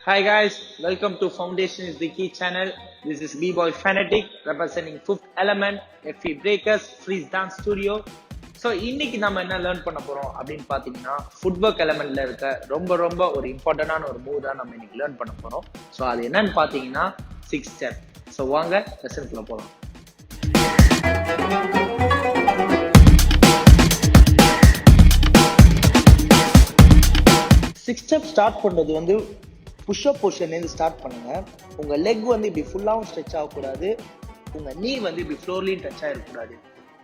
Hi guys, welcome to Foundation is the Key channel. This is Bboy Fanatic representing Fifth Element, FE Breakers, Breakdance Studio. So இன்னைக்கு நம்ம என்ன learn பண்ண போறோம் அப்படின்னு பார்த்தீங்கன்னா footwork எலமெண்ட்ல இருக்க ரொம்ப ஒரு இம்பார்ட்டன்டான ஒரு மூவ் தான் நம்ம இன்னைக்கு லேர்ன் பண்ண போறோம். ஸோ அது என்னன்னு பார்த்தீங்கன்னா 6 ஸ்டெப். ஸோ வாங்க லெசனுக்குள்ள போகலாம். சிக்ஸ் ஸ்டெப் ஸ்டார்ட் பண்றது வந்து புஷ்அப் பொசிஷன்லேருந்து ஸ்டார்ட் பண்ணுங்க. உங்க லெக் வந்து இப்படி ஃபுல்லாகவும் ஸ்ட்ரெச் ஆகக்கூடாது, உங்க நீ வந்து இப்படி ஃப்ளோர்லையும் டச் ஆகிடக்கூடாது.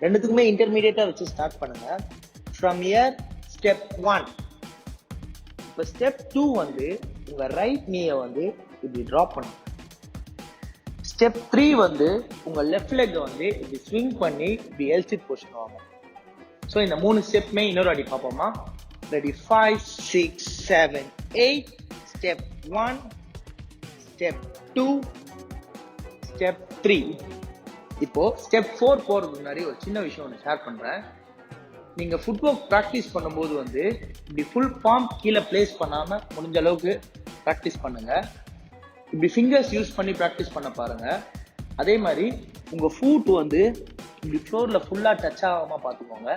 ரெண்டுத்துக்குமே இன்டர்மீடியட்டா வச்சு ஸ்டார்ட் பண்ணுங்க. From year step 1. இப்போ ஸ்டெப் 2 வந்து உங்க ரைட் நீயை வந்து இப்படி ட்ராப் பண்ணுங்க. ஸ்டெப் 3 வந்து உங்க லெஃப்ட் லெக் வந்து இப்படி ஸ்விங் பண்ணி இப்படி எல்சிட் பொசிஷன் வாங்க. ஸோ இந்த 3 ஸ்டெப்மே இன்னொரு அடி பார்ப்போமா? ரெடி? 5, 6, 7, 8. Step 1, Step 2, Step 3. இப்போ Step 4 போறதுக்கு முன்னாடி ஒரு சின்ன விஷயம் ஒன்று ஷேர் பண்றேன். நீங்க ஃபுட்வொர்க் ப்ராக்டிஸ் பண்ணும்போது வந்து இப்படி ஃபுல் ஃபார்ம் கீழே பிளேஸ் பண்ணாம முடிஞ்ச அளவுக்கு ப்ராக்டிஸ் பண்ணுங்க. இப்படி ஃபிங்கர்ஸ் யூஸ் பண்ணி ப்ராக்டிஸ் பண்ண பாருங்க. அதே மாதிரி உங்க ஃபுட் வந்து இப்படி ஃப்ளோர்ல ஃபுல்லா டச் ஆகாம பார்த்துக்கோங்க.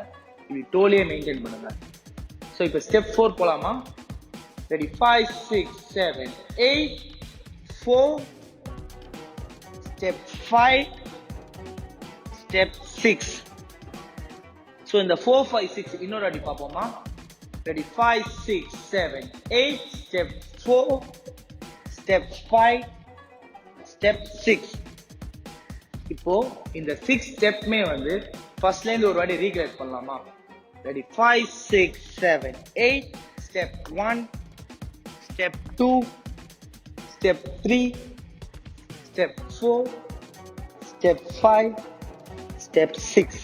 இப்படி டோலியே மெயின்டைன் பண்ணுங்க. ஸோ இப்போ Step 4 போலாமா? Ready? 5, 6, 7, 8, 4, Step 5, Step 6. So in the 4, 5, 6 இன்னொரு அடி பார்ப்போமா? Ready? 5, 6, 7, 8, Step 4, Step 5, Step 6. இப்போ இந்த 6 ஸ்டெப்மே வந்து ஃபர்ஸ்ட்ல இருந்து ஒரு வாட்டி ரீகலெக்ட் பண்ணலாமா? Ready? 5, 6, 7, 8, Step 1, Step 2, Step 3, Step 4, Step 5, Step 6.